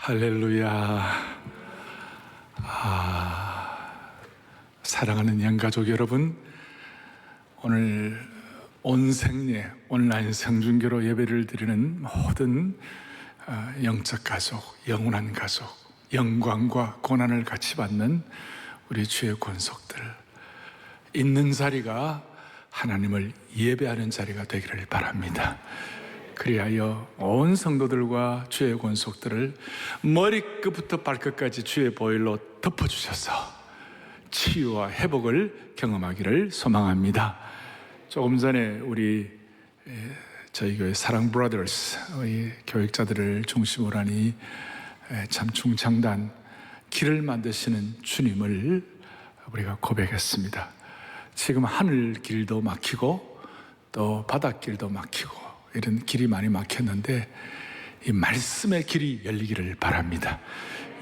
할렐루야. 사랑하는 영가족 여러분, 오늘 온 생애 온라인 성중교로 예배를 드리는 모든 영적 가족, 영원한 가족, 영광과 고난을 같이 받는 우리 주의 권속들, 있는 자리가 하나님을 예배하는 자리가 되기를 바랍니다. 그리하여 온 성도들과 주의 권속들을 머리끝부터 발끝까지 주의 보혈로 덮어주셔서 치유와 회복을 경험하기를 소망합니다. 조금 전에 저희 교회 사랑 브라더스 교육자들을 중심으로 하니 참 중창단 길을 만드시는 주님을 우리가 고백했습니다. 지금 하늘 길도 막히고 또 바닷길도 막히고 이런 길이 많이 막혔는데 이 말씀의 길이 열리기를 바랍니다.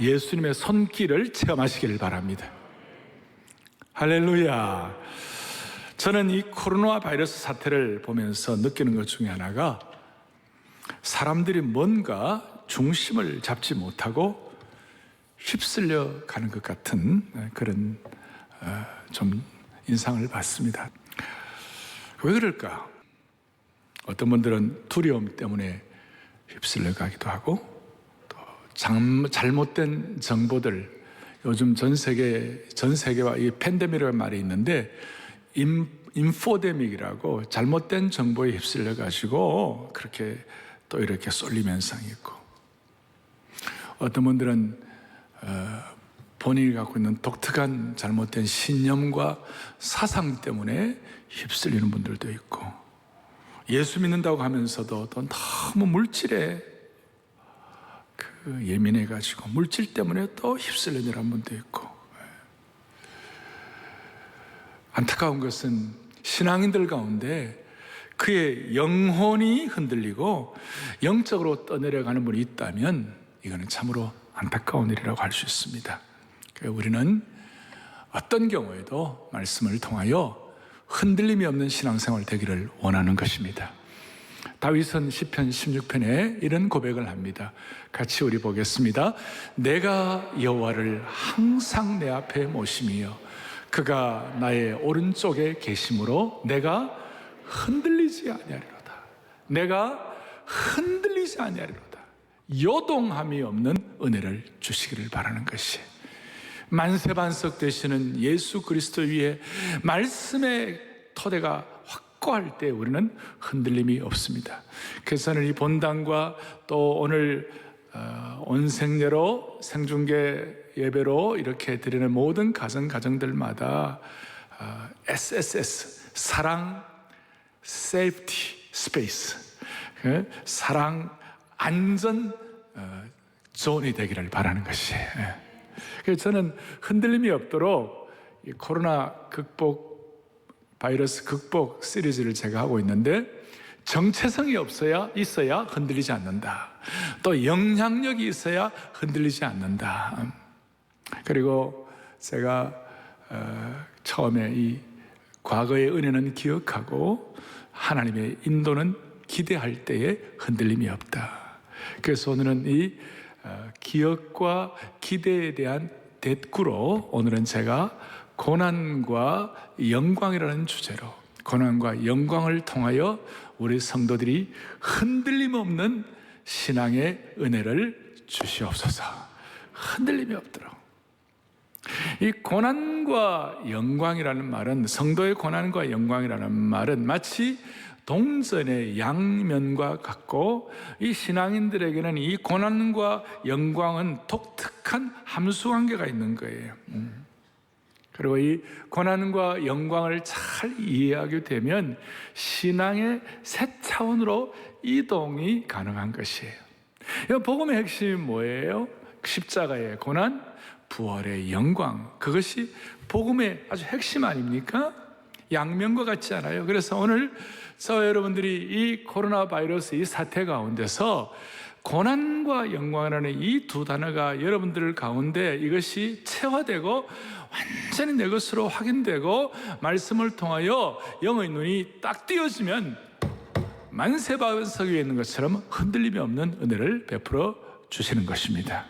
예수님의 손길을 체험하시기를 바랍니다. 할렐루야. 저는 이 코로나 바이러스 사태를 보면서 느끼는 것 중에 하나가 사람들이 뭔가 중심을 잡지 못하고 휩쓸려 가는 것 같은 그런 좀 인상을 받습니다. 왜 그럴까? 어떤 분들은 두려움 때문에 휩쓸려 가기도 하고, 또 잘못된 정보들, 요즘 전 세계와 이 팬데믹이라는 말이 있는데 인포데믹이라고 잘못된 정보에 휩쓸려 가지고 그렇게 또 이렇게 쏠림 현상이 있고, 어떤 분들은 본인이 갖고 있는 독특한 잘못된 신념과 사상 때문에 휩쓸리는 분들도 있고, 예수 믿는다고 하면서도 또 너무 물질에 예민해가지고 물질 때문에 또 휩쓸리는 분도 있고, 안타까운 것은 신앙인들 가운데 그의 영혼이 흔들리고 영적으로 떠내려가는 분이 있다면 이거는 참으로 안타까운 일이라고 할 수 있습니다. 우리는 어떤 경우에도 말씀을 통하여 흔들림이 없는 신앙생활 되기를 원하는 것입니다. 다윗은 시편 16편에 이런 고백을 합니다. 같이 우리 보겠습니다. 내가 여호와를 항상 내 앞에 모심이여 그가 나의 오른쪽에 계심으로 내가 흔들리지 아니하리로다. 내가 흔들리지 아니하리로다. 요동함이 없는 은혜를 주시기를 바라는 것이, 만세반석 되시는 예수 그리스도 위에 말씀의 토대가 확고할 때 우리는 흔들림이 없습니다. 그래서 저는 이 본당과 또 오늘 온생례로 생중계 예배로 이렇게 드리는 모든 가정들마다 SSS, 사랑, 세이프티, 스페이스, 사랑, 안전 존이 되기를 바라는 것이에요. 그래서 저는 흔들림이 없도록 이 코로나 바이러스 극복 시리즈를 제가 하고 있는데, 정체성이 있어야 흔들리지 않는다. 또 영향력이 있어야 흔들리지 않는다. 그리고 제가 처음에 이 과거의 은혜는 기억하고 하나님의 인도는 기대할 때에 흔들림이 없다. 그래서 오늘은 이 기억과 기대에 대한 대꾸로 오늘은 제가 고난과 영광이라는 주제로, 고난과 영광을 통하여 우리 성도들이 흔들림 없는 신앙의 은혜를 주시옵소서. 흔들림이 없도록. 이 고난과 영광이라는 말은, 성도의 고난과 영광이라는 말은 마치 동전의 양면과 같고, 이 신앙인들에게는 이 고난과 영광은 독특한 함수관계가 있는 거예요. 그리고 이 고난과 영광을 잘 이해하게 되면 신앙의 새 차원으로 이동이 가능한 것이에요. 복음의 핵심이 뭐예요? 십자가의 고난, 부활의 영광, 그것이 복음의 아주 핵심 아닙니까? 양면과 같지 않아요? 그래서 오늘 저와 여러분들이 이 코로나 바이러스 이 사태 가운데서 고난과 영광이라는 이 두 단어가 여러분들 가운데 이것이 체화되고 완전히 내 것으로 확인되고 말씀을 통하여 영의 눈이 딱 띄어지면 만세반석 위에 있는 것처럼 흔들림이 없는 은혜를 베풀어 주시는 것입니다.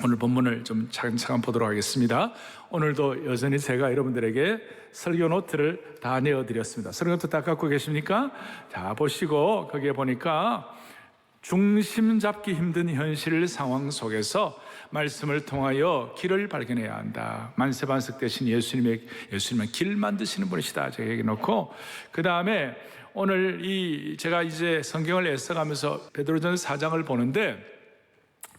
오늘 본문을 좀 차근차근 보도록 하겠습니다. 오늘도 여전히 제가 여러분들에게 설교 노트를 다 내어드렸습니다. 설교 노트 다 갖고 계십니까? 자, 보시고 거기에 보니까 중심 잡기 힘든 현실 상황 속에서 말씀을 통하여 길을 발견해야 한다. 만세반석 대신 예수님은 길 만드시는 분이시다. 제가 얘기 놓고, 그 다음에 오늘 제가 이제 성경을 애써가면서 베드로전서 4장을 보는데,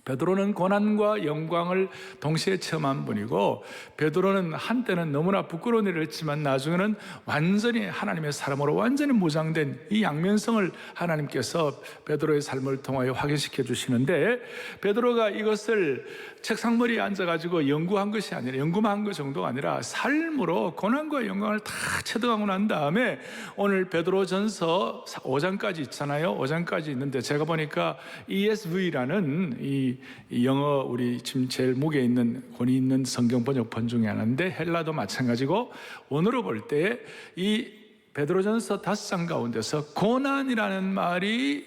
베드로는 고난과 영광을 동시에 체험한 분이고, 베드로는 한때는 너무나 부끄러운 일을 했지만 나중에는 완전히 하나님의 사람으로 완전히 무장된 이 양면성을 하나님께서 베드로의 삶을 통하여 확인시켜 주시는데, 베드로가 이것을 책상머리에 앉아가지고 연구한 것이 아니라, 연구만 한 것 정도가 아니라 삶으로 고난과 영광을 다 체득하고 난 다음에 오늘 베드로전서 5장까지 있잖아요. 5장까지 있는데 제가 보니까 ESV라는 이 영어 우리 지금 제일 무게 있는 권위 있는 성경 번역본 중에 하나인데, 헬라도 마찬가지고, 원어로 볼 때 이 베드로전서 5장 가운데서 고난이라는 말이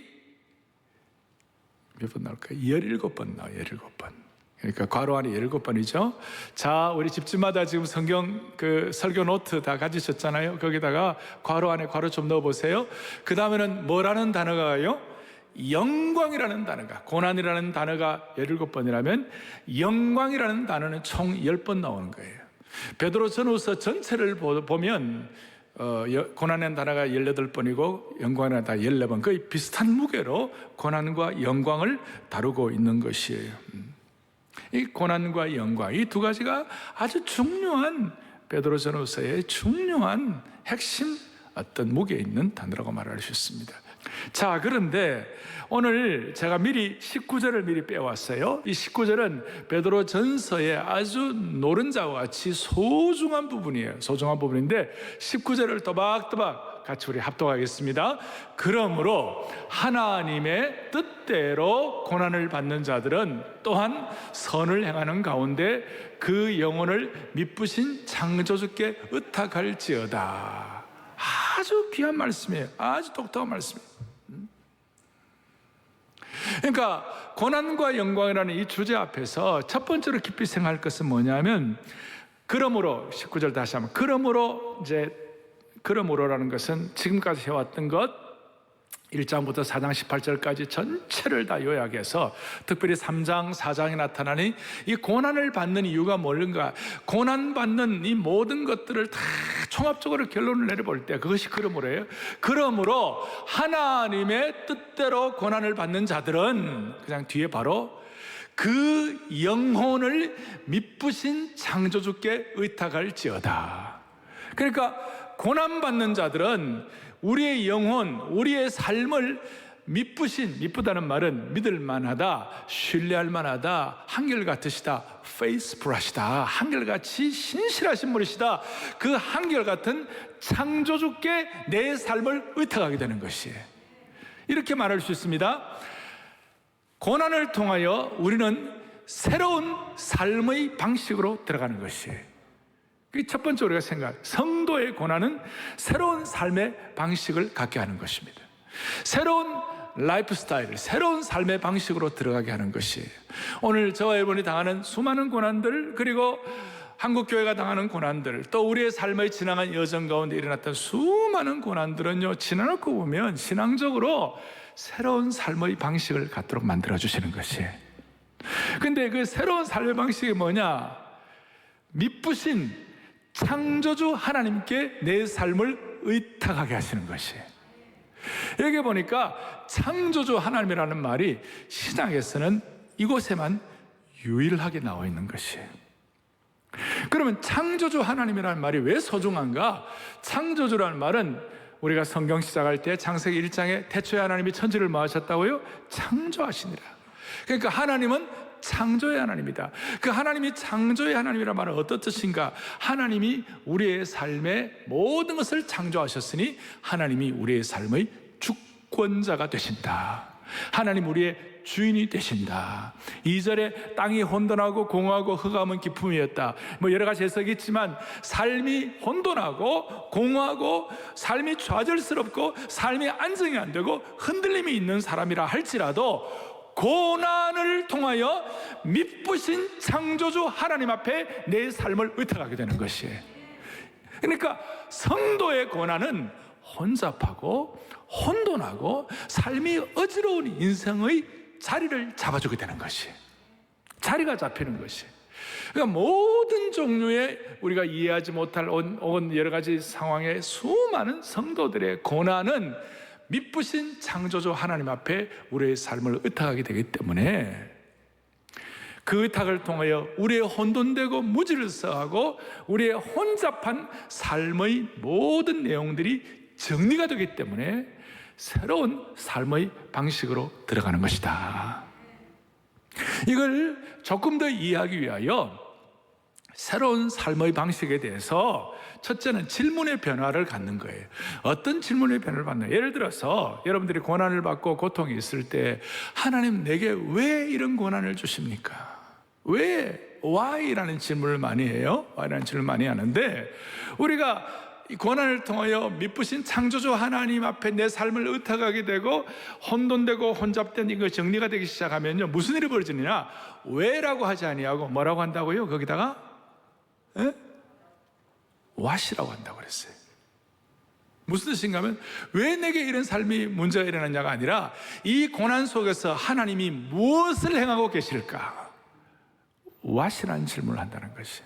몇 번 나올까요? 17번 나와요. 17번. 그러니까 괄호 안에 17번이죠. 자, 우리 집집마다 지금 성경 설교 노트 다 가지셨잖아요. 거기다가 괄호 안에 괄호 좀 넣어보세요. 그 다음에는 뭐라는 단어가요? 영광이라는 단어가, 고난이라는 단어가 17번이라면 영광이라는 단어는 총 10번 나오는 거예요. 베드로 전후서 전체를 보면 고난이라는 단어가 18번이고 영광이라는 단어가 14번, 거의 비슷한 무게로 고난과 영광을 다루고 있는 것이에요. 이 고난과 영광, 이 두 가지가 아주 중요한 베드로 전후서의 중요한 핵심 어떤 무게 있는 단어라고 말할 수 있습니다. 자, 그런데 오늘 제가 미리 19절을 미리 빼왔어요. 이 19절은 베드로 전서의 아주 노른자와 같이 소중한 부분이에요. 소중한 부분인데 19절을 또박또박 같이 우리 합독하겠습니다. 그러므로 하나님의 뜻대로 고난을 받는 자들은 또한 선을 행하는 가운데 그 영혼을 미쁘신 창조주께 의탁할지어다. 아주 귀한 말씀이에요. 아주 똑똑한 말씀이에요. 그러니까 고난과 영광이라는 이 주제 앞에서 첫 번째로 깊이 생각할 것은 뭐냐면, 그러므로, 19절 다시 한번, 그러므로라는 것은 지금까지 해왔던 것 1장부터 4장 18절까지 전체를 다 요약해서 특별히 3장 4장에 나타나는 이 고난을 받는 이유가 뭔가, 고난받는 이 모든 것들을 다 종합적으로 결론을 내려볼 때 그것이 그러므로예요. 그러므로 하나님의 뜻대로 고난을 받는 자들은, 그냥 뒤에 바로 그 영혼을 미쁘신 창조주께 의탁할지어다. 그러니까 고난받는 자들은 우리의 영혼, 우리의 삶을 미쁘다는 말은 믿을 만하다, 신뢰할 만하다, 한결같으시다, faithful하시다, 한결같이 신실하신 분이시다, 그 한결같은 창조주께 내 삶을 의탁하게 되는 것이에요. 이렇게 말할 수 있습니다. 고난을 통하여 우리는 새로운 삶의 방식으로 들어가는 것이에요. 그게 첫 번째 우리가 성도의 고난은 새로운 삶의 방식을 갖게 하는 것입니다. 새로운 라이프 스타일, 새로운 삶의 방식으로 들어가게 하는 것이에요. 오늘 저와 여러분이 당하는 수많은 고난들, 그리고 한국교회가 당하는 고난들, 또 우리의 삶의 지나간 여정 가운데 일어났던 수많은 고난들은요, 지나놓고 보면 신앙적으로 새로운 삶의 방식을 갖도록 만들어주시는 것이에요. 근데 그 새로운 삶의 방식이 뭐냐? 미쁘신 창조주 하나님께 내 삶을 의탁하게 하시는 것이에요. 여기 보니까 창조주 하나님이라는 말이 신약에서는 이곳에만 유일하게 나와 있는 것이에요. 그러면 창조주 하나님이라는 말이 왜 소중한가? 창조주라는 말은 우리가 성경 시작할 때 창세기 1장에 태초에 하나님이 천지를 뭐 하셨다고요? 창조하시니라. 그러니까 하나님은 창조의 하나님이다. 그 하나님이 창조의 하나님이란 말은 어떤 뜻인가? 하나님이 우리의 삶의 모든 것을 창조하셨으니 하나님이 우리의 삶의 주권자가 되신다. 하나님 우리의 주인이 되신다. 2절에 땅이 혼돈하고 공허하고 흑암은 기품이었다. 여러 가지 해석이 있지만 삶이 혼돈하고 공허하고 삶이 좌절스럽고 삶이 안정이 안 되고 흔들림이 있는 사람이라 할지라도 고난을 통하여 미쁘신 창조주 하나님 앞에 내 삶을 의탁하게 되는 것이에요. 그러니까 성도의 고난은 혼잡하고 혼돈하고 삶이 어지러운 인생의 자리를 잡아주게 되는 것이에요. 자리가 잡히는 것이에요. 그러니까 모든 종류의 우리가 이해하지 못할 혹은 여러 가지 상황의 수많은 성도들의 고난은 미쁘신 창조주 하나님 앞에 우리의 삶을 의탁하게 되기 때문에 그 의탁을 통하여 우리의 혼돈되고 무지를 써하고 우리의 혼잡한 삶의 모든 내용들이 정리가 되기 때문에 새로운 삶의 방식으로 들어가는 것이다. 이걸 조금 더 이해하기 위하여 새로운 삶의 방식에 대해서 첫째는 질문의 변화를 갖는 거예요. 어떤 질문의 변화를 받는 거예요? 예를 들어서 여러분들이 고난을 받고 고통이 있을 때 하나님 내게 왜 이런 고난을 주십니까? 왜? Why라는 질문을 많이 해요. Why라는 질문을 많이 하는데 우리가 이 고난을 통하여 미쁘신 창조주 하나님 앞에 내 삶을 의탁하게 되고 혼돈되고 혼잡된 이거 정리가 되기 시작하면요 무슨 일이 벌어지느냐? 왜라고 하지 아니하고 뭐라고 한다고요? 거기다가 what이라고 한다고 그랬어요. 무슨 뜻인가 하면 왜 내게 이런 삶이 문제가 일어났냐가 아니라 이 고난 속에서 하나님이 무엇을 행하고 계실까? what이라는 질문을 한다는 것이.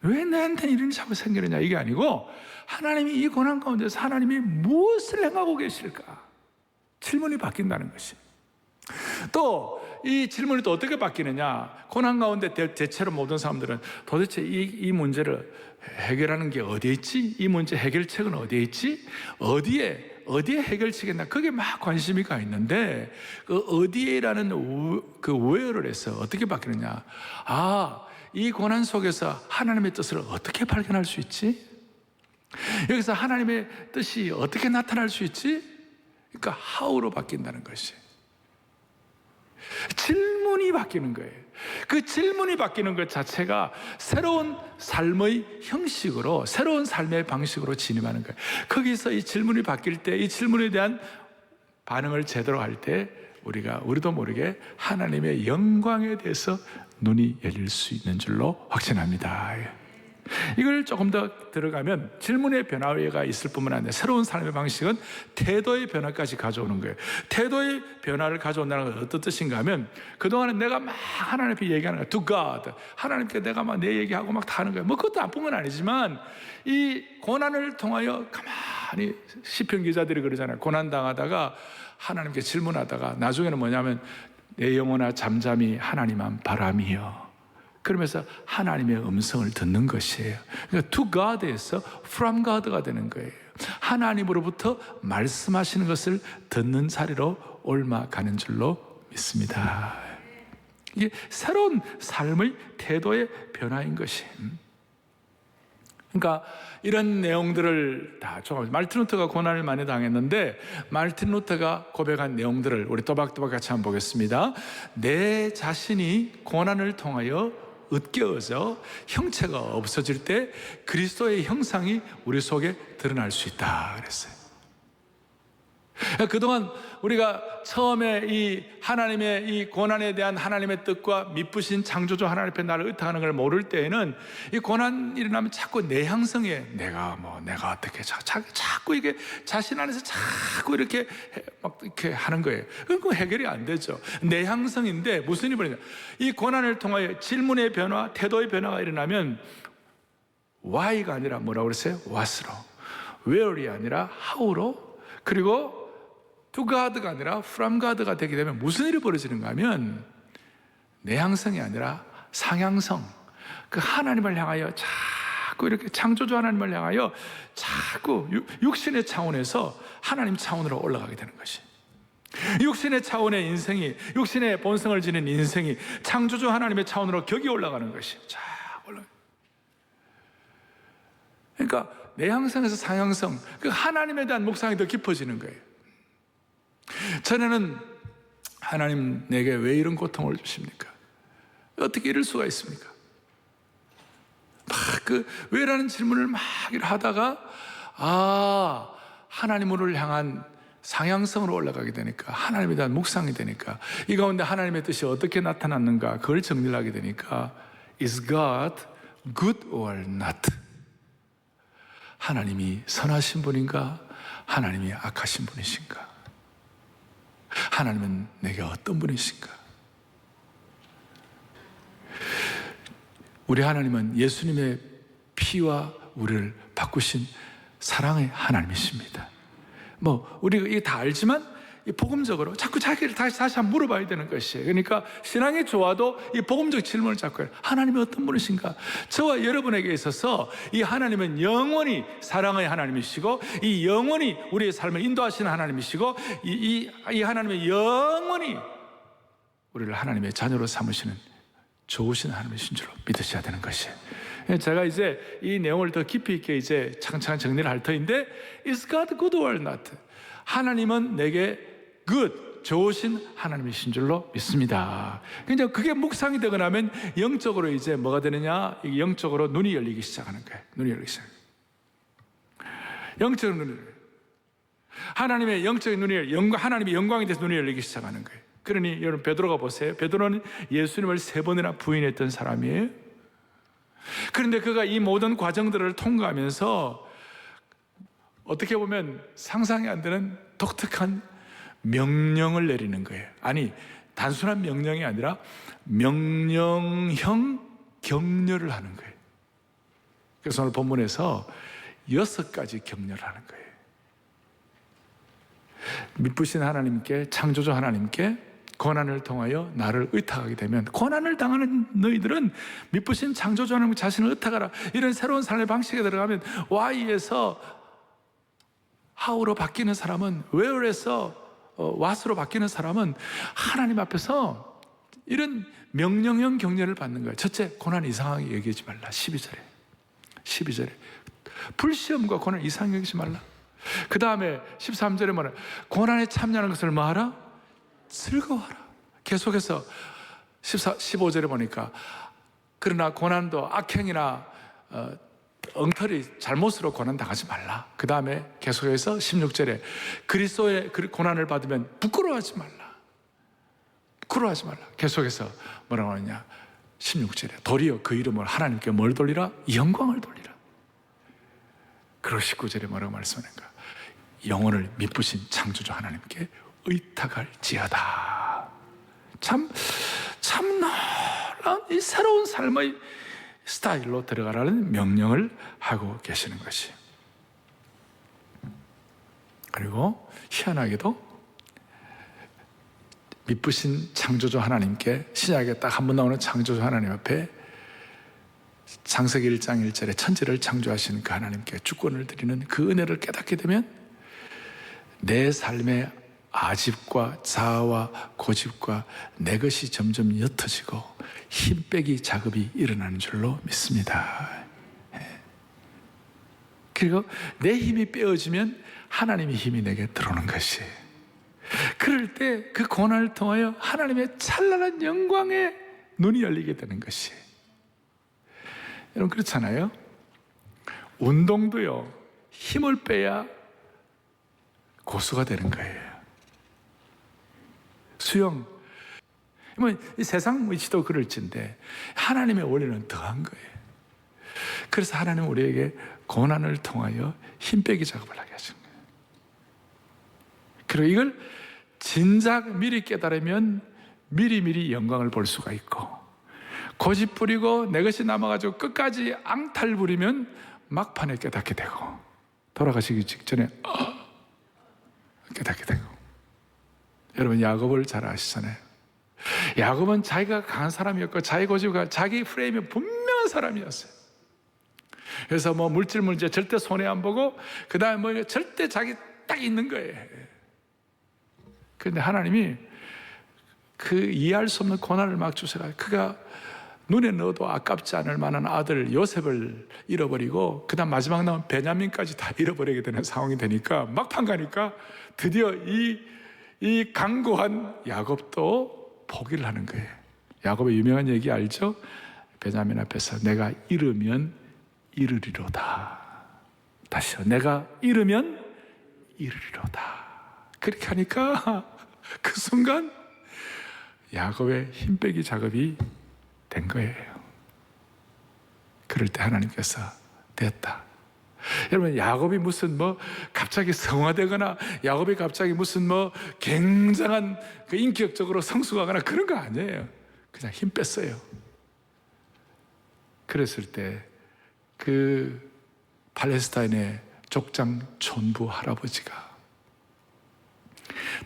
왜 나한테는 이런 일이 자꾸 생기느냐 이게 아니고 하나님이 이 고난 가운데서 하나님이 무엇을 행하고 계실까? 질문이 바뀐다는 것이. 또 이 질문이 또 어떻게 바뀌느냐? 고난 가운데 대체로 모든 사람들은 도대체 이 문제를 해결하는 게 어디에 있지? 이 문제 해결책은 어디에 있지? 어디에 해결책이나 그게 막 관심이 가 있는데 그 어디에라는 그 where를 해서 어떻게 바뀌느냐? 이 고난 속에서 하나님의 뜻을 어떻게 발견할 수 있지? 여기서 하나님의 뜻이 어떻게 나타날 수 있지? 그러니까 how로 바뀐다는 것이. 질문이 바뀌는 거예요. 그 질문이 바뀌는 것 자체가 새로운 삶의 형식으로, 새로운 삶의 방식으로 진입하는 거예요. 거기서 이 질문이 바뀔 때, 이 질문에 대한 반응을 제대로 할 때 우리도 모르게 하나님의 영광에 대해서 눈이 열릴 수 있는 줄로 확신합니다. 이걸 조금 더 들어가면 질문의 변화가 있을 뿐만 아니라 새로운 삶의 방식은 태도의 변화까지 가져오는 거예요. 태도의 변화를 가져온다는 건 어떤 뜻인가 하면 그동안은 내가 막 하나님 앞에 얘기하는 거야. To God. 하나님께 내가 막 내 얘기하고 막 다 하는 거예요. 그것도 나쁜 건 아니지만 이 고난을 통하여 가만히 시편 기자들이 그러잖아요. 고난 당하다가 하나님께 질문하다가 나중에는 뭐냐면 내 영혼아 잠잠히 하나님만 바라미여. 그러면서 하나님의 음성을 듣는 것이에요. 그러니까 to God에서 from God가 되는 거예요. 하나님으로부터 말씀하시는 것을 듣는 자리로 옮아가는 줄로 믿습니다. 이게 새로운 삶의 태도의 변화인 것이. 그러니까 이런 내용들을 다 말틴 루터가 고난을 많이 당했는데 말틴 루터가 고백한 내용들을 우리 또박또박 같이 한번 보겠습니다. 내 자신이 고난을 통하여 으깨어져 형체가 없어질 때 그리스도의 형상이 우리 속에 드러날 수 있다 그랬어요. 그동안 우리가 처음에 이 하나님의 이 고난에 대한 하나님의 뜻과 미쁘신 창조주 하나님 앞에 나를 의탁하는 걸 모를 때에는 이 고난이 일어나면 자꾸 내 형성에 내가 어떻게 자꾸 이게 자신 안에서 자꾸 이렇게 막 이렇게 하는 거예요. 그건 해결이 안 되죠. 내 형성인데 무슨 일이 벌어지냐? 이 고난을 통하여 질문의 변화, 태도의 변화가 일어나면 why가 아니라 뭐라고 그랬어요? what으로, where이 아니라 how로, 그리고 to God가 아니라 from God가 되게 되면 무슨 일이 벌어지는가 하면 내향성이 아니라 상향성, 그 하나님을 향하여 자꾸 이렇게 창조주 하나님을 향하여 자꾸 육신의 차원에서 하나님 차원으로 올라가게 되는 것이. 육신의 차원의 인생이, 육신의 본성을 지닌 인생이 창조주 하나님의 차원으로 격이 올라가는 것이. 자, 올라. 그러니까 내향성에서 상향성, 그 하나님에 대한 묵상이 더 깊어지는 거예요. 전에는 하나님 내게 왜 이런 고통을 주십니까? 어떻게 이럴 수가 있습니까? 막 왜라는 질문을 막 하다가 하나님을 향한 상향성으로 올라가게 되니까, 하나님에 대한 묵상이 되니까, 이 가운데 하나님의 뜻이 어떻게 나타났는가 그걸 정리를 하게 되니까, Is God good or not? 하나님이 선하신 분인가? 하나님이 악하신 분이신가? 하나님은 내게 어떤 분이신가? 우리 하나님은 예수님의 피와 우리를 바꾸신 사랑의 하나님이십니다. 우리가 이게 다 알지만 이 복음적으로 자꾸 자기를 다시 한번 물어봐야 되는 것이에요. 그러니까 신앙이 좋아도 이 복음적 질문을 자꾸 해요. 하나님이 어떤 분이신가? 저와 여러분에게 있어서 이 하나님은 영원히 사랑의 하나님이시고, 이 영원히 우리의 삶을 인도하시는 하나님이시고, 이 하나님의 영원히 우리를 하나님의 자녀로 삼으시는 좋으신 하나님이신 줄로 믿으셔야 되는 것이에요. 제가 이제 이 내용을 더 깊이 있게 이제 차근차근 정리를 할 터인데, Is God good or not? 하나님은 내게 good, 좋으신 하나님이신 줄로 믿습니다. 근데 그게 묵상이 되고 나면 영적으로 이제 뭐가 되느냐? 영적으로 눈이 열리기 시작하는 거예요. 눈이 열리기 시작해요. 영적인 눈이 열려요. 하나님의 영적인 눈이 열려요. 하나님의 영광에 대해서 눈이 열리기 시작하는 거예요. 그러니 여러분 베드로가 보세요. 베드로는 예수님을 3번이나 부인했던 사람이에요. 그런데 그가 이 모든 과정들을 통과하면서 어떻게 보면 상상이 안 되는 독특한 명령을 내리는 거예요. 아니, 단순한 명령이 아니라 명령형 격려를 하는 거예요. 그래서 오늘 본문에서 6가지 격려를 하는 거예요. 미쁘신 하나님께, 창조주 하나님께 고난을 통하여 나를 의탁하게 되면, 고난을 당하는 너희들은 미쁘신 창조주 하나님 자신을 의탁하라, 이런 새로운 삶의 방식에 들어가면 Y에서 How로 바뀌는 사람은, Where에서 What으로 바뀌는 사람은 하나님 앞에서 이런 명령형 격려를 받는 거예요. 첫째, 고난 이상하게 여기지 말라. 12절에 불시험과 고난 이상하게 여기지 말라. 그 다음에 13절에 뭐냐, 고난에 참여하는 것을 뭐하라? 즐거워하라. 계속해서 15절에 보니까 그러나 고난도 악행이나 엉터리 잘못으로 고난 당하지 말라. 그 다음에 계속해서 16절에 그리스도의 고난을 받으면 부끄러워하지 말라. 부끄러워하지 말라. 계속해서 뭐라고 하느냐, 16절에 도리어 그 이름을 하나님께 뭘 돌리라? 영광을 돌리라. 그리고 19절에 뭐라고 말씀하는가? 영혼을 미쁘신 창조주 하나님께 의탁할지어다. 참 놀라운 이 새로운 삶의 스타일로 들어가라는 명령을 하고 계시는 것이. 그리고 희한하게도 미쁘신 창조주 하나님께, 신약에 딱 한 번 나오는 창조주 하나님 앞에 창세기 1장 1절에 천지를 창조하시는 그 하나님께 주권을 드리는 그 은혜를 깨닫게 되면 내 삶의 아집과 자아와 고집과 내 것이 점점 옅어지고 힘 빼기 작업이 일어나는 줄로 믿습니다. 그리고 내 힘이 빼어지면 하나님의 힘이 내게 들어오는 것이, 그럴 때 그 고난을 통하여 하나님의 찬란한 영광에 눈이 열리게 되는 것이. 여러분 그렇잖아요. 운동도요, 힘을 빼야 고수가 되는 거예요. 수영, 이 세상 위치도 그럴진데 하나님의 원리는 더한 거예요. 그래서 하나님은 우리에게 고난을 통하여 힘 빼기 작업을 하게 하신 거예요. 그리고 이걸 진작 미리 깨달으면 미리미리 영광을 볼 수가 있고, 고집 부리고 내 것이 남아가지고 끝까지 앙탈 부리면 막판에 깨닫게 되고, 돌아가시기 직전에 깨닫게 되고. 여러분 야곱을 잘 아시잖아요. 야곱은 자기가 강한 사람이었고 자기 고집과 자기 프레임이 분명한 사람이었어요. 그래서 물질 문제 절대 손해 안 보고, 그 다음에 절대 자기 딱 있는 거예요. 그런데 하나님이 그 이해할 수 없는 고난을 막 주셔가, 그가 눈에 넣어도 아깝지 않을 만한 아들 요셉을 잃어버리고, 그 다음 마지막 나온 베냐민까지 다 잃어버리게 되는 상황이 되니까, 막판 가니까 드디어 이 강고한 야곱도 포기를 하는 거예요. 야곱의 유명한 얘기 알죠? 베냐민 앞에서 내가 잃으면 잃으리로다. 다시요, 내가 잃으면 잃으리로다. 그렇게 하니까 그 순간 야곱의 힘 빼기 작업이 된 거예요. 그럴 때 하나님께서 됐다. 여러분, 야곱이 무슨 갑자기 성화되거나 야곱이 갑자기 무슨 굉장한 그 인격적으로 성숙하거나 그런 거 아니에요. 그냥 힘 뺐어요. 그랬을 때 그 팔레스타인의 족장 촌부 할아버지가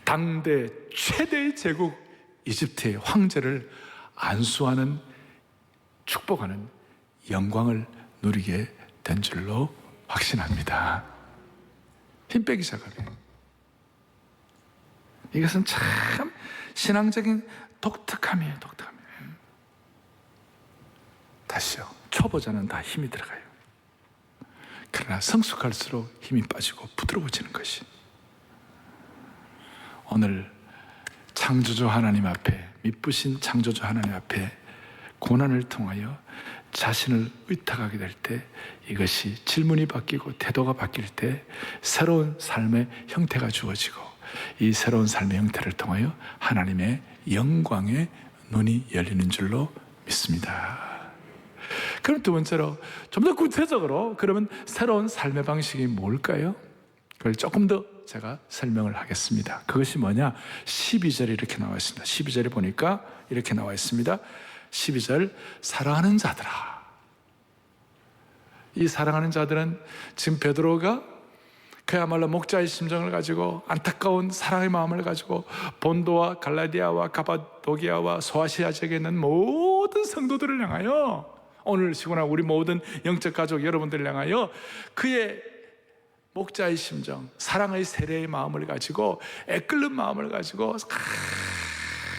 당대 최대의 제국 이집트의 황제를 안수하는, 축복하는 영광을 누리게 된 줄로 확신합니다. 힘 빼기 작업이에요. 이것은 참 신앙적인 독특함이에요. 독특함이에요. 다시요. 초보자는 다 힘이 들어가요. 그러나 성숙할수록 힘이 빠지고 부드러워지는 것이. 오늘 창조주 하나님 앞에, 미쁘신 창조주 하나님 앞에 고난을 통하여 자신을 의탁하게 될 때, 이것이 질문이 바뀌고 태도가 바뀔 때 새로운 삶의 형태가 주어지고, 이 새로운 삶의 형태를 통하여 하나님의 영광의 눈이 열리는 줄로 믿습니다. 그럼 두 번째로, 좀 더 구체적으로 그러면 새로운 삶의 방식이 뭘까요? 그걸 조금 더 제가 설명을 하겠습니다. 그것이 뭐냐? 12절에 이렇게 나와 있습니다. 12절에 보니까 이렇게 나와 있습니다. 12절, 사랑하는 자들아. 이 사랑하는 자들은 지금 베드로가 그야말로 목자의 심정을 가지고 안타까운 사랑의 마음을 가지고 본도와 갈라디아와 가바도기아와 소아시아 지역에 있는 모든 성도들을 향하여, 오늘 시구나 우리 모든 영적 가족 여러분들을 향하여 그의 목자의 심정, 사랑의 세례의 마음을 가지고, 애끓는 마음을 가지고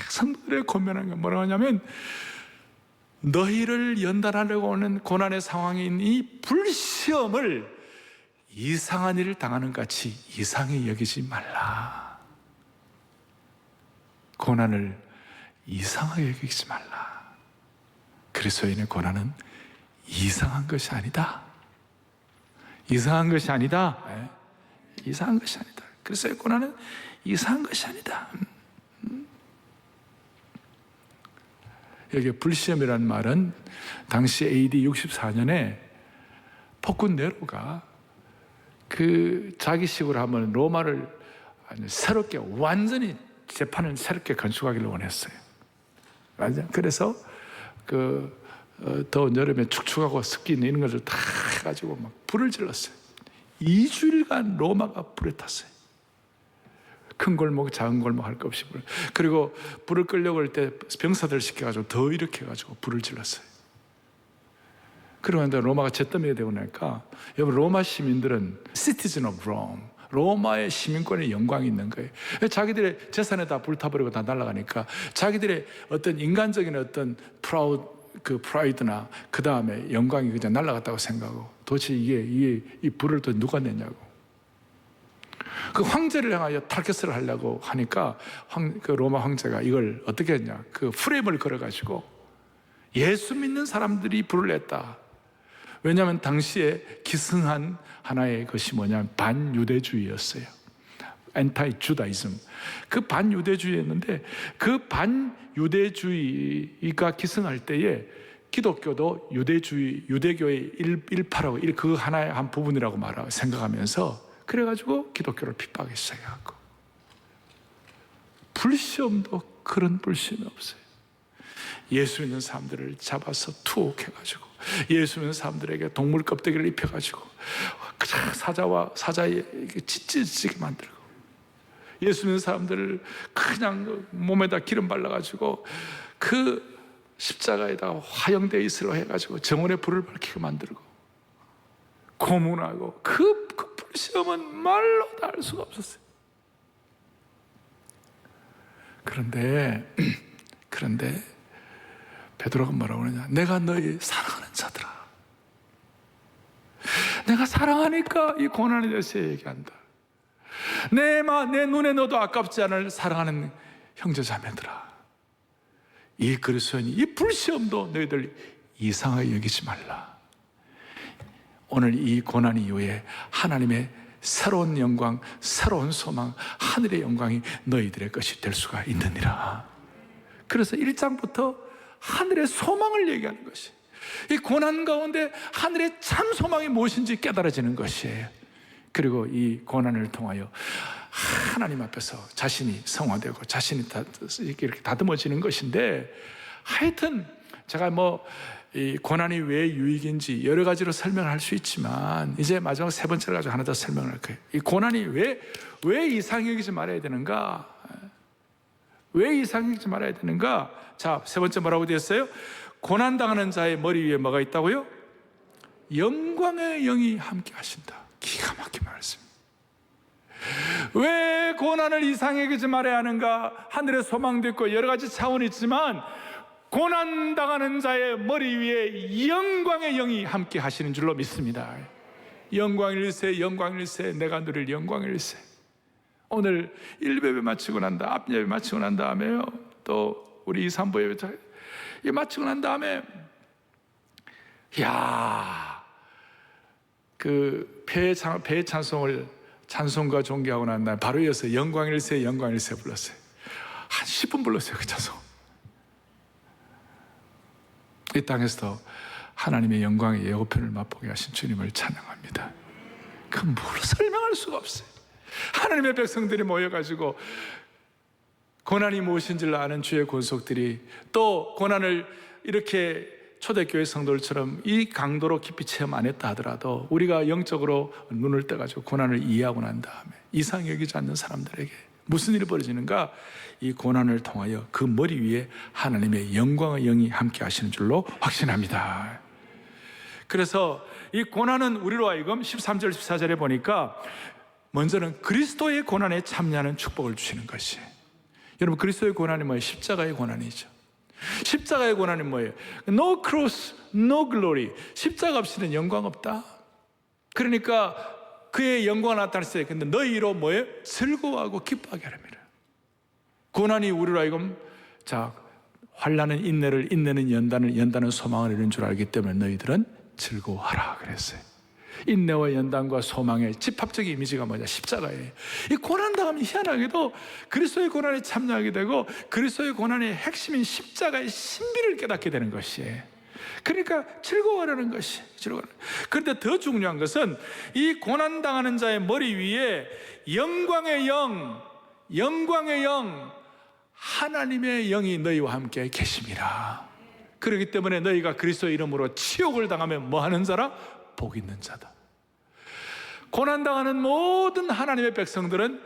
성도들의 고민하는 건 뭐라고 하냐면, 너희를 연단하려고 오는 고난의 상황인 이 불시험을 이상한 일을 당하는 같이 이상히 여기지 말라. 고난을 이상하게 여기지 말라. 그리스도인의 고난은 이상한 것이 아니다. 이상한 것이 아니다. 네. 이상한 것이 아니다. 그리스도의 고난은 이상한 것이 아니다. 여기 불시험이라는 말은 당시 AD 64년에 폭군 네로가 자기식으로 한번 로마를 새롭게, 완전히 재판을 새롭게 건축하기를 원했어요. 맞아. 그래서 더운 여름에 축축하고 습기 있는 이런 것을 다 해가지고 막 불을 질렀어요. 2주일간 로마가 불에 탔어요. 큰 골목, 작은 골목 할 것 없이 불. 그리고 불을 끌려고 할 때 병사들 시켜가지고 더 일으켜가지고 불을 질렀어요. 그러고 로마가 잿더미가 되고 나니까, 여러분, 로마 시민들은 citizen of Rome, 로마의 시민권의 영광이 있는 거예요. 자기들의 재산에 다 불타버리고 다 날아가니까 자기들의 어떤 인간적인 어떤 프라이드나 그 다음에 영광이 그냥 날아갔다고 생각하고, 도대체 이 불을 또 누가 냈냐고. 그 황제를 향하여 타겟을 하려고 하니까 그 로마 황제가 이걸 어떻게 했냐, 그 프레임을 걸어가지고 예수 믿는 사람들이 불을 냈다. 왜냐하면 당시에 기승한 하나의 것이 뭐냐면 반유대주의였어요. 엔타이 주다이즘. 그 반유대주의였는데, 그 반유대주의가 기승할 때에 기독교도 유대교의 일파라고, 그 하나의 한 부분이라고 생각하면서, 그래가지고 기독교를 핍박하기 시작했고, 불시험도 그런 불시험이 없어요. 예수 믿는 사람들을 잡아서 투옥해가지고, 예수 믿는 사람들에게 동물 껍데기를 입혀가지고 사자의 찢어지게 만들고, 예수 믿는 사람들을 그냥 몸에다 기름 발라가지고 그 십자가에다가 화형되어 있으려 해가지고 정원에 불을 밝히게 만들고 고문하고, 그 불시험은 말로 다 알 수가 없었어요. 그런데 베드로가 뭐라고 그러냐, 내가 너희 사랑하는 자들아. 내가 사랑하니까 이 고난에 대해서 얘기한다. 내 눈에 넣어도 아깝지 않을 사랑하는 형제자매들아, 이 그리스도인이 이 불시험도 너희들 이상하게 여기지 말라. 오늘 이 고난 이후에 하나님의 새로운 영광, 새로운 소망, 하늘의 영광이 너희들의 것이 될 수가 있느니라. 그래서 1장부터 하늘의 소망을 얘기하는 것이, 이 고난 가운데 하늘의 참 소망이 무엇인지 깨달아지는 것이에요. 그리고 이 고난을 통하여 하나님 앞에서 자신이 성화되고 자신이 이렇게 다듬어지는 것인데, 하여튼 제가 이 고난이 왜 유익인지 여러 가지로 설명을 할 수 있지만, 이제 마지막 세 번째를 가지고 하나 더 설명을 할 거예요. 이 고난이 왜 이상히 여기지 말아야 되는가? 왜 이상히 여기지 말아야 되는가? 자, 세 번째 뭐라고 되었어요? 고난당하는 자의 머리 위에 뭐가 있다고요? 영광의 영이 함께 하신다. 기가 막힌 말씀. 왜 고난을 이상히 여기지 말아야 하는가? 하늘의 소망도 있고 여러 가지 차원이 있지만, 고난당하는 자의 머리 위에 영광의 영이 함께 하시는 줄로 믿습니다. 영광일세, 영광일세, 내가 누릴 영광일세. 오늘 1예배 마치고 앞 예배 마치고 난 다음에요, 또 우리 2, 3부 예배 마치고 난 다음에, 배 찬송을 찬송가 종교하고 난 다음에 바로 이어서 영광일세, 영광일세 불렀어요. 한 10분 불렀어요, 그 찬송. 이 땅에서도 하나님의 영광의 예고편을 맛보게 하신 주님을 찬양합니다. 그 뭘 설명할 수가 없어요. 하나님의 백성들이 모여가지고 고난이 무엇인지를 아는 주의 권속들이, 또 고난을 이렇게 초대교회 성도들처럼 이 강도로 깊이 체험 안 했다 하더라도 우리가 영적으로 눈을 떠가지고 고난을 이해하고 난 다음에 이상히 여기지 않는 사람들에게 무슨 일이 벌어지는가? 이 고난을 통하여 그 머리 위에 하나님의 영광의 영이 함께 하시는 줄로 확신합니다. 그래서 이 고난은 우리로 하여금 13절 14절에 보니까 먼저는 그리스도의 고난에 참여하는 축복을 주시는 것이, 여러분 그리스도의 고난이 뭐예요? 십자가의 고난이죠. 십자가의 고난이 뭐예요? No cross, no glory. 십자가 없이는 영광 없다. 그러니까 그의 영광을 나타냈어요. 근데 너희로 뭐예요? 즐거워하고 기뻐하게 하랍니다. 고난이 우리로 하여금, 자, 환난은 인내를, 인내는 연단을, 연단은 소망을 이루는 줄 알기 때문에 너희들은 즐거워하라 그랬어요. 인내와 연단과 소망의 집합적 이미지가 뭐냐? 십자가예요. 이 고난당하면 희한하게도 그리스도의 고난에 참여하게 되고 그리스도의 고난의 핵심인 십자가의 신비를 깨닫게 되는 것이에요. 그러니까 즐거워하라는 것이, 그런데 더 중요한 것은 이 고난당하는 자의 머리 위에 영광의 영, 영광의 영, 하나님의 영이 너희와 함께 계심이라. 그렇기 때문에 너희가 그리스도의 이름으로 치욕을 당하면 뭐하는 자라? 복 있는 자다. 고난당하는 모든 하나님의 백성들은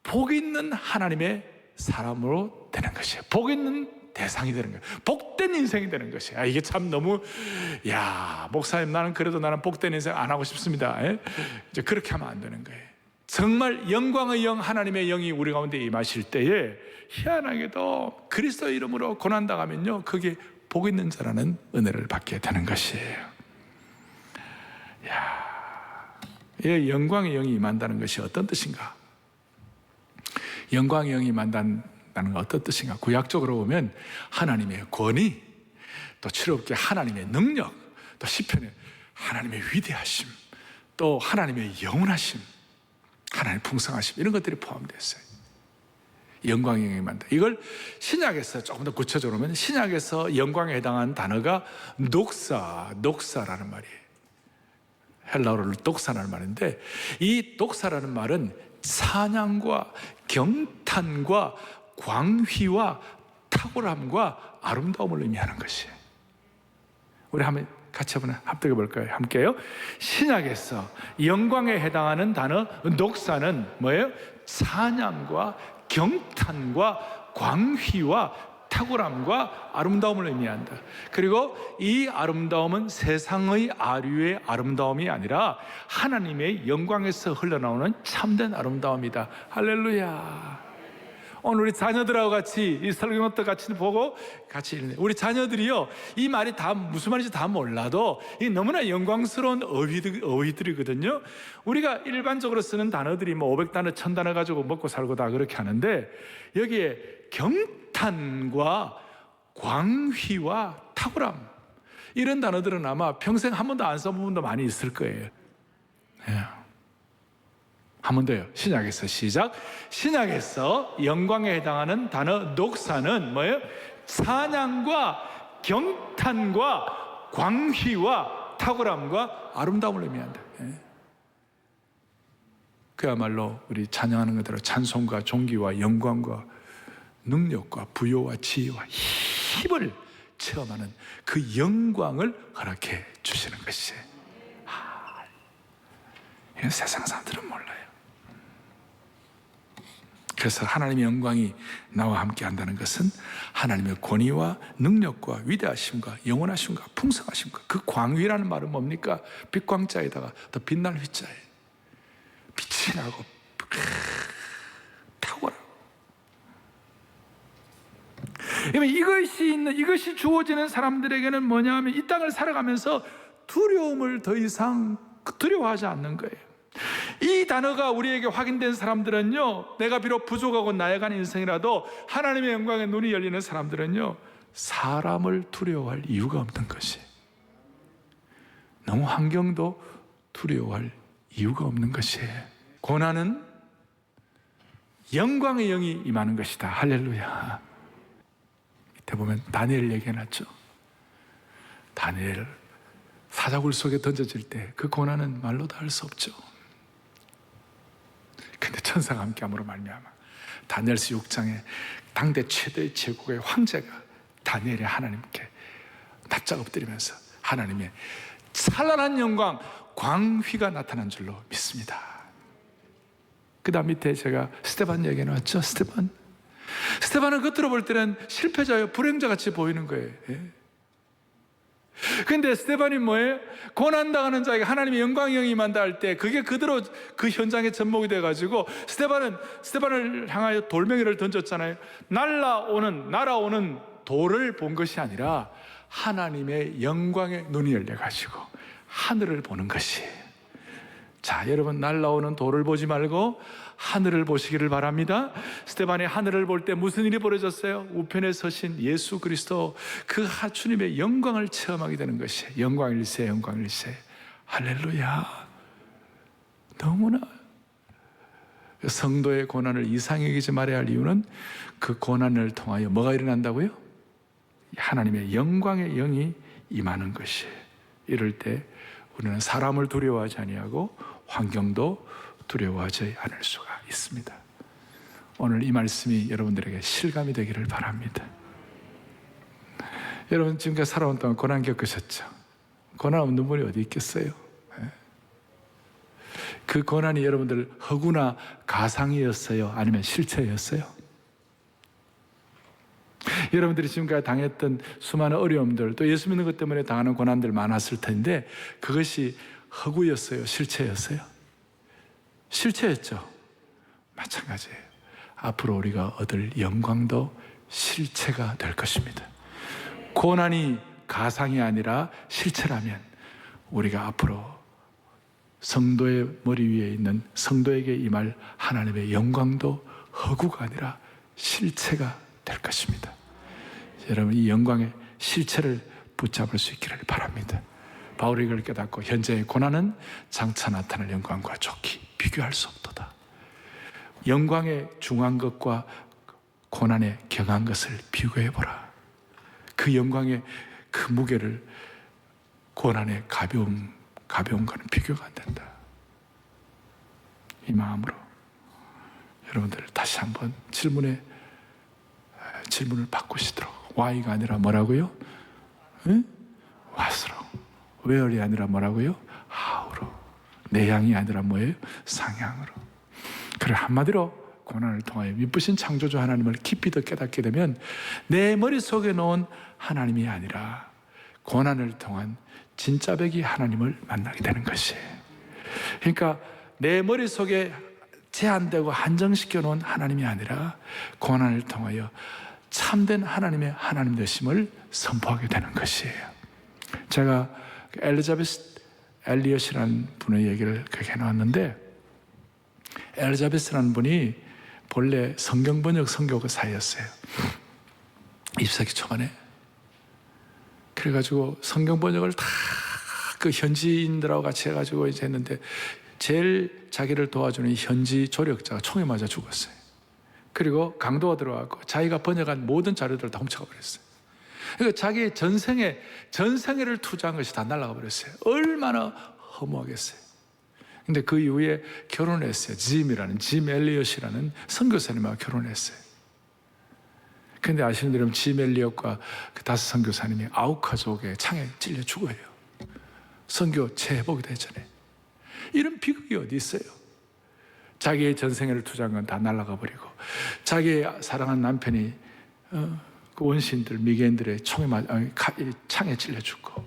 복 있는 하나님의 사람으로 되는 것이에요. 복 있는 대상이 되는 거예요. 복된 인생이 되는 것이에요. 이게 참 너무, 목사님 나는 복된 인생 안 하고 싶습니다. 이제 그렇게 하면 안 되는 거예요. 정말 영광의 영, 하나님의 영이 우리 가운데 임하실 때에 희한하게도 그리스도의 이름으로 고난당하면요, 그게 복 있는 자라는 은혜를 받게 되는 것이에요. 이 영광의 영이 임한다는 것이 어떤 뜻인가? 영광의 영이 임한다는 건 어떤 뜻인가? 구약적으로 보면 하나님의 권위, 또 출애굽기 하나님의 능력, 또 시편에 하나님의 위대하심, 또 하나님의 영원하심, 하나님의 풍성하심, 이런 것들이 포함되어 있어요. 영광의 영이 임한다. 이걸 신약에서 조금 더 구체적으로 보면, 신약에서 영광에 해당하는 단어가 녹사라는 말이에요. 헬라어로 독사라는 말인데, 이 독사라는 말은 찬양과 경탄과 광휘와 탁월함과 아름다움을 의미하는 것이에요. 우리 한번 같이 한번 합독해 볼까요? 함께요. 신약에서 영광에 해당하는 단어 녹사는 뭐예요? 찬양과 경탄과 광휘와 탁월함과 아름다움을 의미한다. 그리고 이 아름다움은 세상의 아류의 아름다움이 아니라 하나님의 영광에서 흘러나오는 참된 아름다움이다. 할렐루야. 오늘 우리 자녀들하고 같이 이 설교노트 같이 보고 같이 읽네. 우리 자녀들이요, 이 말이 다 무슨 말인지 다 몰라도 이 너무나 영광스러운 어휘들이거든요. 우리가 일반적으로 쓰는 단어들이 500단어, 1000단어 가지고 먹고 살고 다 그렇게 하는데, 여기에 경탄과 광휘와 탁월함, 이런 단어들은 아마 평생 한 번도 안 써본 분도 많이 있을 거예요. 한 번 더요. 신약에서 시작. 신약에서 영광에 해당하는 단어 녹사는 뭐예요? 찬양과 경탄과 광휘와 탁월함과 아름다움을 의미한다. 그야말로 우리 찬양하는 것대로 찬송과 존귀와 영광과 능력과 부요와 지혜와 힘을 체험하는 그 영광을 허락해 주시는 것이. 이건 세상 사람들은 몰라요. 그래서 하나님의 영광이 나와 함께 한다는 것은 하나님의 권위와 능력과 위대하심과 영원하심과 풍성하심과 그 광위라는 말은 뭡니까? 빛광자에다가 더 빛날 휘자에 빛이 나고 탁월하고. 이것이 주어지는 사람들에게는 뭐냐 하면 이 땅을 살아가면서 두려움을 더 이상 두려워하지 않는 거예요. 이 단어가 우리에게 확인된 사람들은요, 내가 비록 부족하고 나약한 인생이라도 하나님의 영광에 눈이 열리는 사람들은요, 사람을 두려워할 이유가 없는 것이, 너무 환경도 두려워할 이유가 없는 것이에요. 고난은 영광의 영이 임하는 것이다. 할렐루야. 밑에 보면 다니엘 얘기해놨죠. 다니엘 사자굴 속에 던져질 때 그 고난은 말로 다 할 수 없죠. 근데 천사가 함께함으로 말미암아 다니엘서 6장에 당대 최대의 제국의 황제가 다니엘이 하나님께 납작 엎드리면서 하나님의 찬란한 영광, 광휘가 나타난 줄로 믿습니다. 그 다음 밑에 제가 스데반 얘기 나왔죠. 스데반은 겉으로 볼 때는 실패자요, 불행자같이 보이는 거예요. 근데 스데반이 뭐예요? 고난당하는 자에게 하나님의 영광이 임한다 할 때 그게 그대로 그 현장에 접목이 돼가지고 스데반을 향하여 돌멩이를 던졌잖아요. 날아오는 돌을 본 것이 아니라 하나님의 영광에 눈이 열려가지고 하늘을 보는 것이에요. 자, 여러분, 날아오는 돌을 보지 말고 하늘을 보시기를 바랍니다. 스데반이 하늘을 볼 때 무슨 일이 벌어졌어요? 우편에 서신 예수 그리스도 그 하나님의 영광을 체험하게 되는 것이에요. 영광일세, 영광일세. 할렐루야. 너무나 성도의 고난을 이상히 여기지 말아야 할 이유는 그 고난을 통하여 뭐가 일어난다고요? 하나님의 영광의 영이 임하는 것이에요. 이럴 때 우리는 사람을 두려워하지 아니하고 환경도 두려워하지 않을 수가 있습니다. 오늘 이 말씀이 여러분들에게 실감이 되기를 바랍니다. 여러분, 지금까지 살아온 동안 고난 겪으셨죠? 고난 없는 분이 어디 있겠어요? 그 고난이 여러분들 허구나 가상이었어요? 아니면 실체였어요? 여러분들이 지금까지 당했던 수많은 어려움들, 또 예수 믿는 것 때문에 당하는 고난들 많았을 텐데 그것이 허구였어요? 실체였어요? 실체였죠. 마찬가지예요. 앞으로 우리가 얻을 영광도 실체가 될 것입니다. 고난이 가상이 아니라 실체라면 우리가 앞으로 성도의 머리 위에 있는 성도에게 임할 하나님의 영광도 허구가 아니라 실체가 될 것입니다. 여러분, 이 영광의 실체를 붙잡을 수 있기를 바랍니다. 바울이 이걸 깨닫고 현재의 고난은 장차 나타날 영광과 좋게 비교할 수 없도다. 영광에 중한 것과 고난에 경한 것을 비교해보라. 그 영광의 그 무게를 고난의 가벼운 거는 비교가 안 된다. 이 마음으로 여러분들 다시 한번 질문을 바꾸시도록. Why가 아니라 뭐라고요? What으로. Where이 아니라 뭐라고요? How로. 내향이 아니라 뭐예요? 상향으로. 그래, 한마디로 고난을 통하여 미쁘신 창조주 하나님을 깊이 더 깨닫게 되면 내 머릿속에 놓은 하나님이 아니라 고난을 통한 진짜 백이 하나님을 만나게 되는 것이에요. 그러니까 내 머릿속에 제한되고 한정시켜 놓은 하나님이 아니라 고난을 통하여 참된 하나님의 하나님 되심을 선포하게 되는 것이에요. 제가 엘리자베스 엘리엇이라는 분의 얘기를 그렇게 해놨는데, 엘리자베스라는 분이 본래 성경 번역 선교사였어요. 20세기 초반에. 그래가지고 성경 번역을 다 그 현지인들하고 같이 해가지고 이제 했는데 제일 자기를 도와주는 현지 조력자가 총에 맞아 죽었어요. 그리고 강도가 들어와서 자기가 번역한 모든 자료들을 다 훔쳐가 버렸어요. 그러니까 자기의 전생애를 투자한 것이 다 날아가 버렸어요. 얼마나 허무하겠어요. 근데 그 이후에 결혼을 했어요. 짐 엘리엇이라는 선교사님하고 결혼했어요. 근데 아시는 대로 짐 엘리엇과 그 5 선교사님이 아우카족의 창에 찔려 죽어요. 선교 재회복이 되잖아요. 이런 비극이 어디 있어요? 자기의 전생애를 투자한 건 다 날아가 버리고, 자기의 사랑하는 남편이 그 원시인들, 미개인들의 창에 찔려 죽고,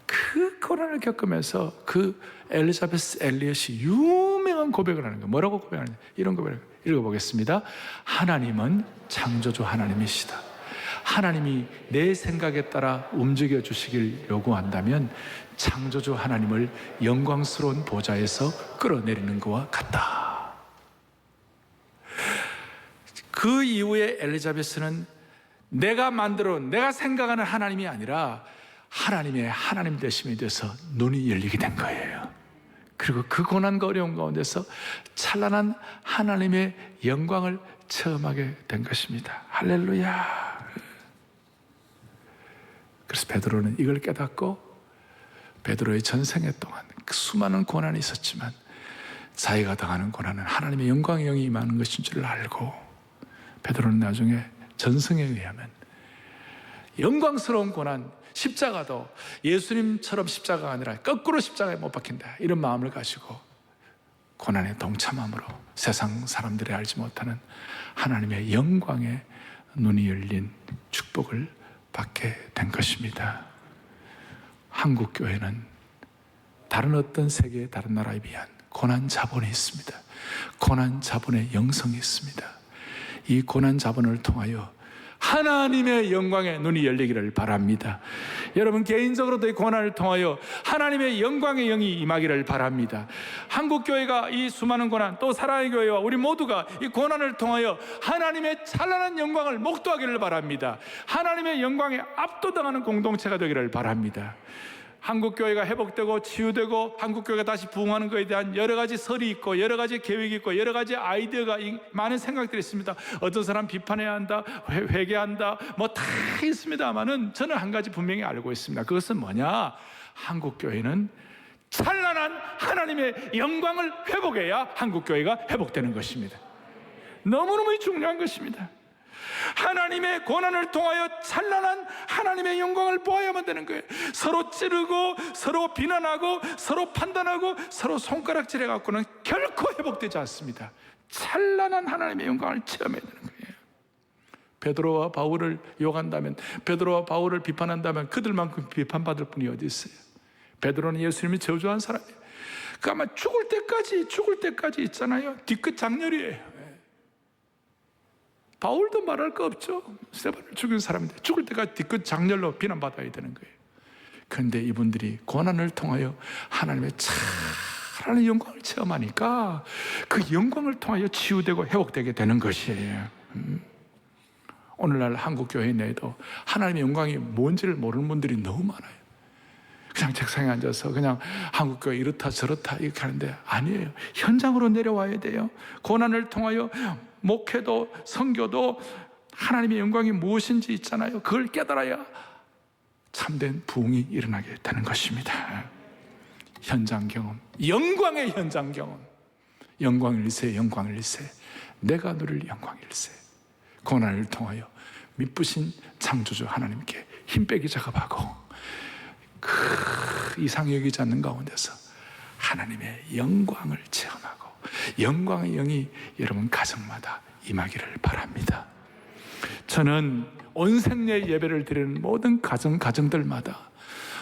그 고난을 겪으면서 그 엘리자베스 엘리엇이 유명한 고백을 하는 거예요. 뭐라고 고백하느냐? 이런 고백을 읽어보겠습니다. 하나님은 창조주 하나님이시다. 하나님이 내 생각에 따라 움직여 주시길 요구한다면 창조주 하나님을 영광스러운 보좌에서 끌어내리는 것과 같다. 그 이후에 엘리자베스는 내가 생각하는 하나님이 아니라 하나님의 하나님 되심에 대해서 눈이 열리게 된 거예요. 그리고 그 고난과 어려움 가운데서 찬란한 하나님의 영광을 체험하게 된 것입니다. 할렐루야. 그래서 베드로는 이걸 깨닫고, 베드로의 전생애 동안 그 수많은 고난이 있었지만 자기가 당하는 고난은 하나님의 영광의 영이 임하는 것인 줄 알고, 베드로는 나중에 전승에 의하면 영광스러운 고난, 십자가도 예수님처럼 십자가가 아니라 거꾸로 십자가에 못 박힌다, 이런 마음을 가지고 고난에 동참함으로 세상 사람들이 알지 못하는 하나님의 영광에 눈이 열린 축복을 받게 된 것입니다. 한국교회는 다른 어떤 세계의 다른 나라에 비한 고난 자본이 있습니다. 고난 자본의 영성이 있습니다. 이 고난 자본을 통하여 하나님의 영광에 눈이 열리기를 바랍니다. 여러분 개인적으로도 이 고난을 통하여 하나님의 영광의 영이 임하기를 바랍니다. 한국교회가 이 수많은 고난, 또 사랑의 교회와 우리 모두가 이 고난을 통하여 하나님의 찬란한 영광을 목도하기를 바랍니다. 하나님의 영광에 압도당하는 공동체가 되기를 바랍니다. 한국교회가 회복되고 치유되고 한국교회가 다시 부흥하는 것에 대한 여러 가지 설이 있고 여러 가지 계획이 있고 여러 가지 아이디어가, 많은 생각들이 있습니다. 어떤 사람 비판해야 한다, 회개한다, 뭐 다 있습니다만은 저는 한 가지 분명히 알고 있습니다. 그것은 뭐냐? 한국교회는 찬란한 하나님의 영광을 회복해야 한국교회가 회복되는 것입니다. 너무너무 중요한 것입니다. 하나님의 고난을 통하여 찬란한 하나님의 영광을 보아야만 되는 거예요. 서로 찌르고 서로 비난하고 서로 판단하고 서로 손가락질해 갖고는 결코 회복되지 않습니다. 찬란한 하나님의 영광을 체험해야 되는 거예요. 베드로와 바울을 욕한다면, 베드로와 바울을 비판한다면 그들만큼 비판받을 분이 어디 있어요? 베드로는 예수님이 저주한 사람이에요. 그 아마 죽을 때까지 있잖아요. 뒤끝 장렬이에요. 바울도 말할 거 없죠. 스데반을 죽인 사람인데 죽을 때까지 뒤끝 장렬로 비난받아야 되는 거예요. 그런데 이분들이 고난을 통하여 하나님의 찬란한 영광을 체험하니까 그 영광을 통하여 치유되고 회복되게 되는 것이에요. 오늘날 한국교회 내에도 하나님의 영광이 뭔지를 모르는 분들이 너무 많아요. 그냥 책상에 앉아서 그냥 한국교회 이렇다 저렇다 이렇게 하는데 아니에요. 현장으로 내려와야 돼요. 고난을 통하여 목회도 선교도 하나님의 영광이 무엇인지 있잖아요. 그걸 깨달아야 참된 부흥이 일어나게 되는 것입니다. 현장 경험, 영광의 현장 경험. 영광일세, 영광일세. 내가 누릴 영광일세. 고난을 통하여 미쁘신 창조주 하나님께 힘 빼기 작업하고 그 이상 여기지 않는 가운데서 하나님의 영광을 체험하고 영광의 영이 여러분 가정마다 임하기를 바랍니다. 저는 온 생애 예배를 드리는 모든 가정들마다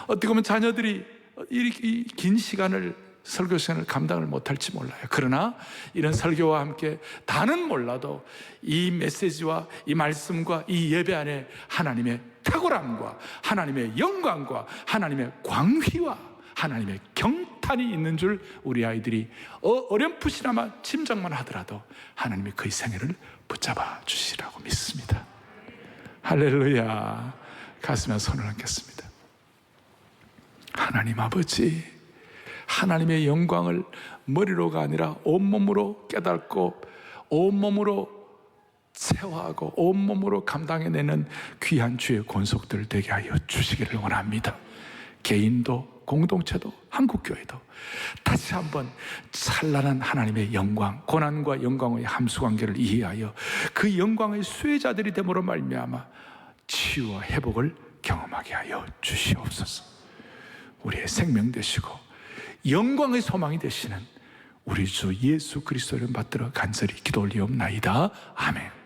어떻게 보면 자녀들이 이 긴 시간을 설교 시간을 감당을 못할지 몰라요. 그러나 이런 설교와 함께 다는 몰라도 이 메시지와 이 말씀과 이 예배 안에 하나님의 탁월함과 하나님의 영광과 하나님의 광휘와 하나님의 경탄이 있는 줄 우리 아이들이 어렴풋이나마 짐작만 하더라도 하나님이 그의 생애를 붙잡아 주시라고 믿습니다. 할렐루야. 가슴에 손을 얹겠습니다. 하나님 아버지, 하나님의 영광을 머리로가 아니라 온몸으로 깨닫고 온몸으로 체화하고 온몸으로 감당해내는 귀한 주의 권속들 되게 하여 주시기를 원합니다. 개인도 공동체도 한국교회도 다시 한번 찬란한 하나님의 영광, 고난과 영광의 함수관계를 이해하여 그 영광의 수혜자들이 됨으로 말미암아 치유와 회복을 경험하게 하여 주시옵소서. 우리의 생명 되시고 영광의 소망이 되시는 우리 주 예수 그리스도를 받들어 간절히 기도 올리옵나이다. 아멘.